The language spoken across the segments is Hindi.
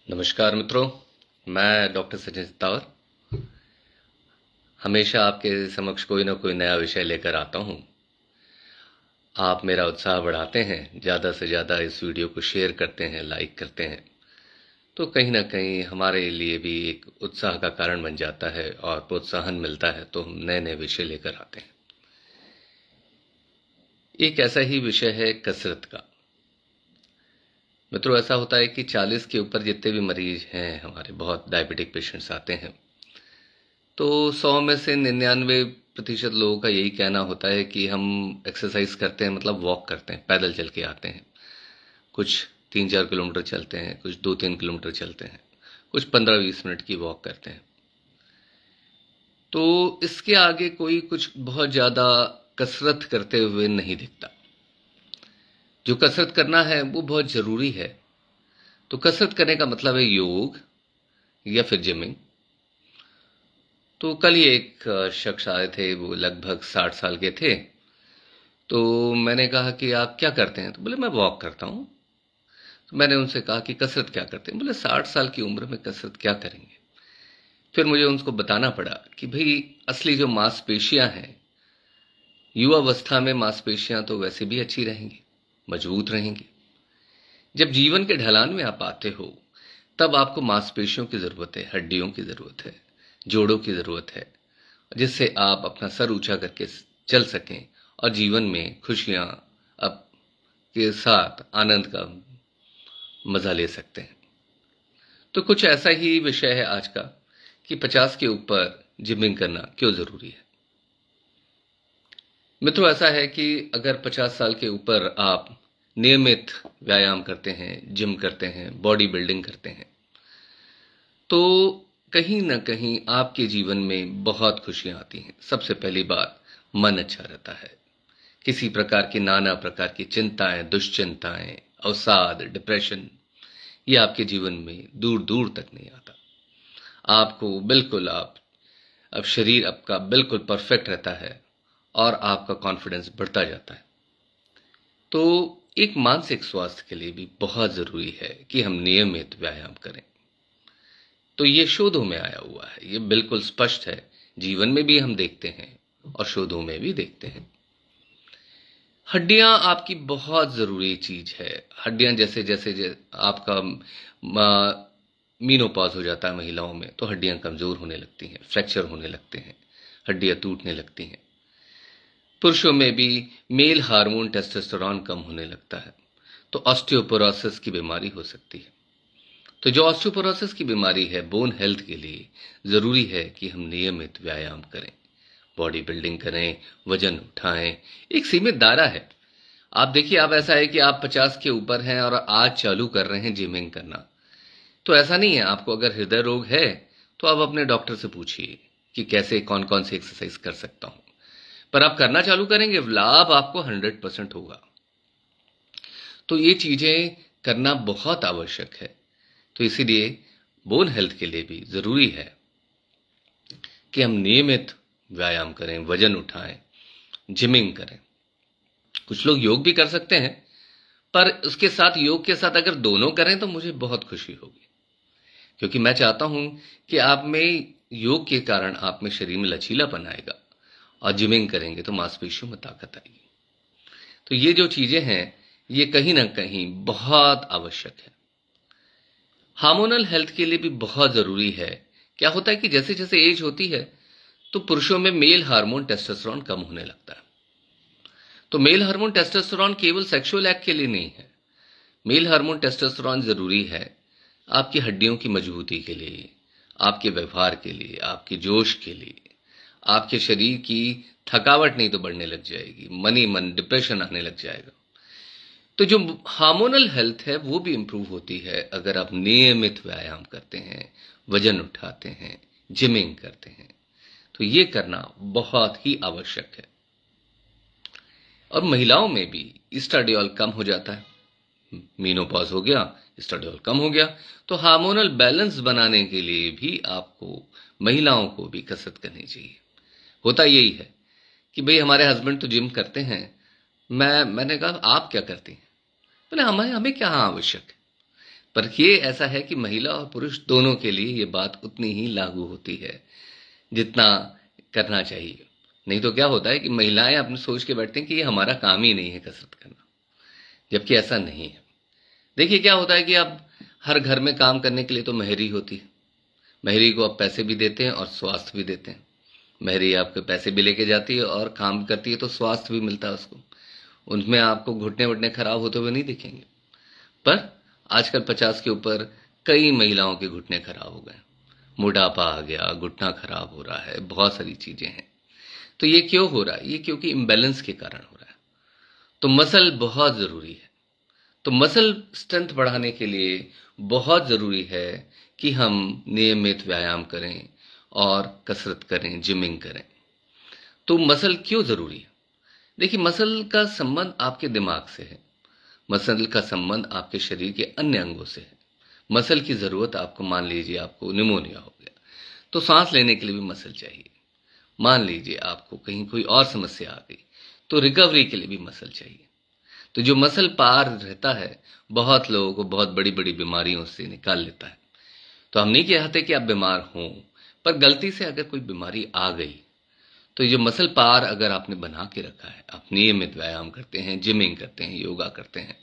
नमस्कार मित्रों, मैं डॉक्टर सचिन सितावर हमेशा आपके समक्ष कोई ना कोई नया विषय लेकर आता हूं। आप मेरा उत्साह बढ़ाते हैं, ज़्यादा से ज़्यादा इस वीडियो को शेयर करते हैं, लाइक करते हैं, तो कहीं ना कहीं हमारे लिए भी एक उत्साह का कारण बन जाता है और प्रोत्साहन मिलता है, तो हम नए नए विषय लेकर आते हैं। एक ऐसा ही विषय है कसरत का। मित्रों, ऐसा होता है कि 40 के ऊपर जितने भी मरीज हैं, हमारे बहुत डायबिटिक पेशेंट्स आते हैं, तो 100 में से 99% लोगों का यही कहना होता है कि हम एक्सरसाइज करते हैं, मतलब वॉक करते हैं, पैदल चल के आते हैं। कुछ 3-4 किलोमीटर चलते हैं, कुछ 2-3 किलोमीटर चलते हैं, कुछ 15-20 मिनट की वॉक करते हैं। तो इसके आगे कोई कुछ बहुत ज़्यादा कसरत करते हुए नहीं दिखता। जो कसरत करना है वो बहुत ज़रूरी है। तो कसरत करने का मतलब है योग या फिर जिमिंग। तो कल ही एक शख्स आए थे, वो लगभग 60 साल के थे। तो मैंने कहा कि आप क्या करते हैं? तो बोले मैं वॉक करता हूँ। तो मैंने उनसे कहा कि कसरत क्या करते हैं? बोले 60 साल की उम्र में कसरत क्या करेंगे? फिर मुझे उनको बताना पड़ा कि भाई असली जो मांसपेशियां हैं, युवावस्था में मांसपेशियां तो वैसे भी अच्छी रहेंगी, मजबूत रहेंगी। जब जीवन के ढलान में आप आते हो, तब आपको मांसपेशियों की ज़रूरत है, हड्डियों की ज़रूरत है, जोड़ों की ज़रूरत है, जिससे आप अपना सर ऊंचा करके चल सकें और जीवन में खुशियां अब के साथ आनंद का मजा ले सकते हैं। तो कुछ ऐसा ही विषय है आज का कि 50 के ऊपर जिमिंग करना क्यों जरूरी है। मित्रों, ऐसा है कि अगर 50 साल के ऊपर आप नियमित व्यायाम करते हैं, जिम करते हैं, बॉडी बिल्डिंग करते हैं, तो कहीं ना कहीं आपके जीवन में बहुत खुशियां आती हैं। सबसे पहली बात, मन अच्छा रहता है। किसी प्रकार की नाना प्रकार की चिंताएं, दुश्चिंताएं, अवसाद, डिप्रेशन, ये आपके जीवन में दूर दूर तक नहीं आता। आपको बिल्कुल अब शरीर आपका बिल्कुल परफेक्ट रहता है और आपका कॉन्फिडेंस बढ़ता जाता है। तो एक मानसिक स्वास्थ्य के लिए भी बहुत जरूरी है कि हम नियमित व्यायाम करें। तो ये शोधों में आया हुआ है, ये बिल्कुल स्पष्ट है। जीवन में भी हम देखते हैं और शोधों में भी देखते हैं। हड्डियां आपकी बहुत जरूरी चीज है। हड्डियां जैसे जैसे आपका मीनोपॉज हो जाता है महिलाओं में, तो हड्डियां कमजोर होने लगती हैं, फ्रैक्चर होने लगते हैं, हड्डियां टूटने लगती हैं। पुरुषों में भी मेल हार्मोन टेस्टोस्टेरोन कम होने लगता है, तो ऑस्टियोपोरोसिस की बीमारी हो सकती है। तो जो ऑस्टियोपोरोसिस की बीमारी है, बोन हेल्थ के लिए जरूरी है कि हम नियमित व्यायाम करें, बॉडी बिल्डिंग करें, वजन उठाएं। एक सीमित दायरा है। आप देखिए, आप ऐसा है कि आप 50 के ऊपर हैं और आज चालू कर रहे हैं जिमिंग करना, तो ऐसा नहीं है। आपको अगर हृदय रोग है तो आप अपने डॉक्टर से पूछिए कि कैसे कौन कौन सी एक्सरसाइज कर सकता हूं। पर आप करना चालू करेंगे, लाभ आपको 100% होगा। तो ये चीजें करना बहुत आवश्यक है। तो इसीलिए बोन हेल्थ के लिए भी जरूरी है कि हम नियमित व्यायाम करें, वजन उठाएं, जिमिंग करें। कुछ लोग योग भी कर सकते हैं, पर उसके साथ, योग के साथ अगर दोनों करें तो मुझे बहुत खुशी होगी, क्योंकि मैं चाहता हूं कि आप में, योग के कारण आप में शरीर में लचीलापन आएगा और जिमिंग करेंगे तो मांसपेशियों में ताकत आएगी। तो ये जो चीजें हैं, ये कहीं ना कहीं बहुत आवश्यक है। हार्मोनल हेल्थ के लिए भी बहुत जरूरी है। क्या होता है कि जैसे जैसे एज होती है, तो पुरुषों में मेल हार्मोन टेस्टोस्टेरोन कम होने लगता है। तो मेल हार्मोन टेस्टोस्टेरोन केवल सेक्सुअल एक्ट के लिए नहीं है। मेल हार्मोन टेस्टोस्टेरोन जरूरी है आपकी हड्डियों की मजबूती के लिए, आपके व्यवहार के लिए, आपके जोश के लिए। आपके शरीर की थकावट नहीं तो बढ़ने लग जाएगी, मन ही मन डिप्रेशन आने लग जाएगा। तो जो हार्मोनल हेल्थ है वो भी इंप्रूव होती है अगर आप नियमित व्यायाम करते हैं, वजन उठाते हैं, जिमिंग करते हैं। तो ये करना बहुत ही आवश्यक है। और महिलाओं में भी ईस्ट्राडियोल कम हो जाता है। मीनोपॉज हो गया, एस्ट्राडियोल कम हो गया, तो हार्मोनल बैलेंस बनाने के लिए भी आपको, महिलाओं को भी कसरत करनी चाहिए। होता यही है कि भाई हमारे हस्बैंड तो जिम करते हैं, मैंने कहा आप क्या करती हैं? बोले हमें हमें क्या आवश्यक है। पर ये ऐसा है कि महिला और पुरुष दोनों के लिए ये बात उतनी ही लागू होती है जितना करना चाहिए। नहीं तो क्या होता है कि महिलाएं अपने सोच के बैठती हैं कि ये हमारा काम ही नहीं है कसरत करना, जबकि ऐसा नहीं है। देखिए क्या होता है कि अब हर घर में काम करने के लिए तो महरी होती है। महरी को आप पैसे भी देते हैं और स्वास्थ्य भी देते हैं। महरी आपके पैसे भी लेके जाती है और काम करती है तो स्वास्थ्य भी मिलता है उसको। उनमें आपको घुटने वुटने खराब होते हुए नहीं दिखेंगे। पर आजकल 50 के ऊपर कई महिलाओं के घुटने खराब हो गए, मोटापा आ गया, घुटना खराब हो रहा है, बहुत सारी चीजें हैं। तो ये क्यों हो रहा है? ये क्योंकि इम्बैलेंस के कारण हो रहा है। तो मसल बहुत जरूरी है। तो मसल स्ट्रेंथ बढ़ाने के लिए बहुत जरूरी है कि हम नियमित व्यायाम करें और कसरत करें, जिमिंग करें। तो मसल क्यों जरूरी है? देखिए, मसल का संबंध आपके दिमाग से है। मसल का संबंध आपके शरीर के अन्य अंगों से है। मसल की जरूरत आपको, मान लीजिए आपको निमोनिया हो गया तो सांस लेने के लिए भी मसल चाहिए। मान लीजिए आपको कहीं कोई और समस्या आ गई तो रिकवरी के लिए भी मसल चाहिए। तो जो मसल पार रहता है, बहुत लोगों को बहुत बड़ी बड़ी बीमारियों से निकाल लेता है। तो हम नहीं कहते कि आप बीमार हों, पर गलती से अगर कोई बीमारी आ गई तो ये मसल पार अगर आपने बना के रखा है, आप नियमित व्यायाम करते हैं, जिमिंग करते हैं, योगा करते हैं,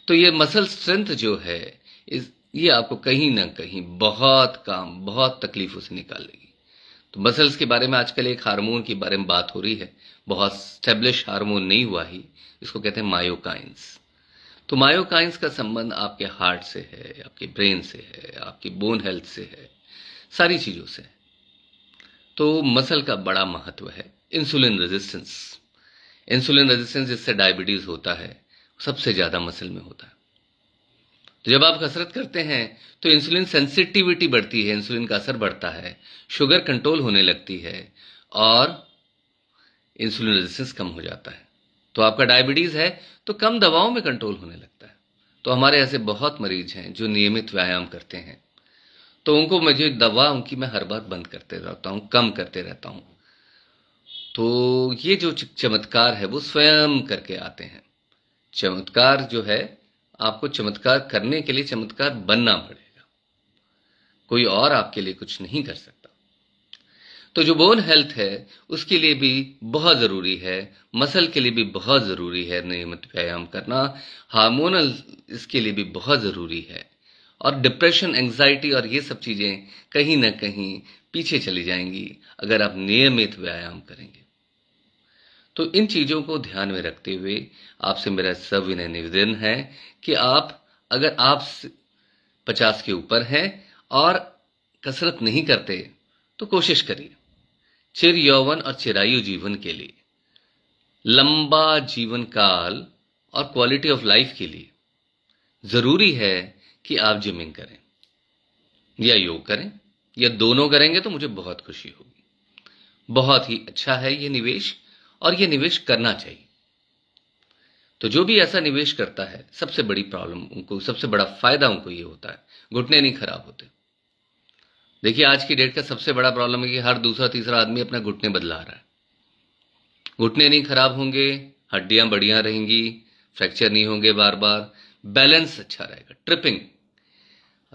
तो ये मसल स्ट्रेंथ जो है ये आपको कहीं ना कहीं बहुत तकलीफों से निकालेगी। तो मसल्स के बारे में आजकल एक हार्मोन के बारे में बात हो रही है, बहुत स्टेब्लिश हार्मोन नहीं हुआ ही, इसको कहते हैं मायोकाइंस। तो मायोकाइंस का संबंध आपके हार्ट से है, आपके ब्रेन से है, आपकी बोन हेल्थ से है, सारी चीजों से है। तो मसल का बड़ा महत्व है। इंसुलिन रेजिस्टेंस जिससे डायबिटीज होता है, सबसे ज्यादा मसल में होता है। तो जब आप कसरत करते हैं तो इंसुलिन सेंसिटिविटी बढ़ती है, इंसुलिन का असर बढ़ता है, शुगर कंट्रोल होने लगती है और इंसुलिन रेजिस्टेंस कम हो जाता है। तो आपका डायबिटीज है तो कम दवाओं में कंट्रोल होने लगता है। तो हमारे ऐसे बहुत मरीज हैं जो नियमित व्यायाम करते हैं, तो उनको मुझे दवा उनकी मैं हर बार बंद करते रहता हूं, कम करते रहता हूं। तो ये जो चमत्कार है वो स्वयं करके आते हैं। चमत्कार जो है, आपको चमत्कार करने के लिए चमत्कार बनना पड़ेगा, कोई और आपके लिए कुछ नहीं कर सकता। तो जो बोन हेल्थ है उसके लिए भी बहुत जरूरी है, मसल के लिए भी बहुत जरूरी है नियमित व्यायाम करना, हार्मोनल इसके लिए भी बहुत जरूरी है। और डिप्रेशन, एंजाइटी और ये सब चीजें कहीं ना कहीं पीछे चली जाएंगी अगर आप नियमित व्यायाम करेंगे। तो इन चीजों को ध्यान में रखते हुए आपसे मेरा सविनय निवेदन है कि अगर आप 50 के ऊपर हैं और कसरत नहीं करते तो कोशिश करिए। चिर यौवन और चिरायु जीवन के लिए, लंबा जीवन काल और क्वालिटी ऑफ लाइफ के लिए जरूरी है कि आप जिमिंग करें या योग करें या दोनों करेंगे तो मुझे बहुत खुशी होगी। बहुत ही अच्छा है ये निवेश, और ये निवेश करना चाहिए। तो जो भी ऐसा निवेश करता है, सबसे बड़ी प्रॉब्लम उनको, सबसे बड़ा फायदा उनको ये होता है, घुटने नहीं खराब होते। देखिए, आज की डेट का सबसे बड़ा प्रॉब्लम है कि हर दूसरा तीसरा आदमी अपना घुटने बदला रहा है। घुटने नहीं खराब होंगे, हड्डियां बढ़िया रहेंगी, फ्रैक्चर नहीं होंगे बार बार, बैलेंस अच्छा रहेगा। ट्रिपिंग,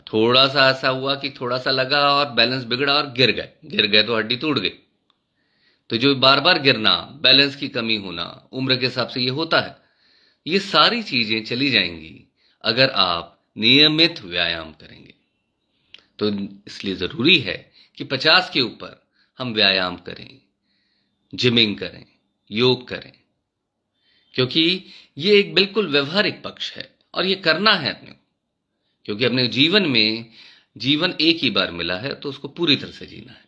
थोड़ा सा ऐसा हुआ कि थोड़ा सा लगा और बैलेंस बिगड़ा और गिर गए तो हड्डी टूट गई। तो जो बार बार गिरना, बैलेंस की कमी होना, उम्र के हिसाब से ये होता है, ये सारी चीजें चली जाएंगी अगर आप नियमित व्यायाम करेंगे। तो इसलिए जरूरी है कि 50 के ऊपर हम व्यायाम करें, जिमिंग करें, योग करें, क्योंकि ये एक बिल्कुल व्यवहारिक पक्ष है और ये करना है अपने, क्योंकि अपने जीवन एक ही बार मिला है तो उसको पूरी तरह से जीना है।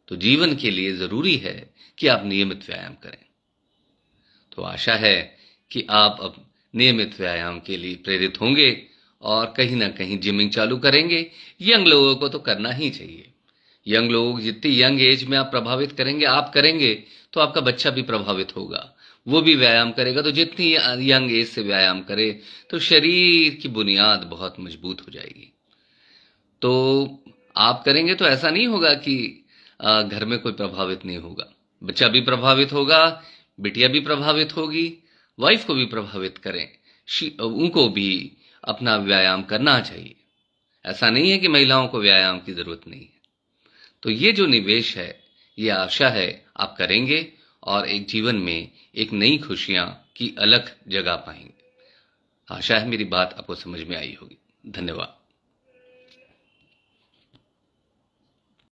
तो जीवन के लिए जरूरी है कि आप नियमित व्यायाम करें। तो आशा है कि आप अब नियमित व्यायाम के लिए प्रेरित होंगे और कहीं ना कहीं जिमिंग चालू करेंगे। यंग लोगों को तो करना ही चाहिए। यंग लोग, जितनी यंग एज में आप प्रभावित करेंगे, आप करेंगे तो आपका बच्चा भी प्रभावित होगा, वो भी व्यायाम करेगा। तो जितनी यंग एज से व्यायाम करे तो शरीर की बुनियाद बहुत मजबूत हो जाएगी। तो आप करेंगे तो ऐसा नहीं होगा कि घर में कोई प्रभावित नहीं होगा, बच्चा भी प्रभावित होगा, बिटिया भी प्रभावित होगी, वाइफ को भी प्रभावित करें, उनको भी अपना व्यायाम करना चाहिए। ऐसा नहीं है कि महिलाओं को व्यायाम की जरूरत नहीं है। तो ये जो निवेश है, ये आशा है आप करेंगे और एक जीवन में एक नई खुशियां की अलग जगह पाएंगे। आशा है मेरी बात आपको समझ में आई होगी। धन्यवाद।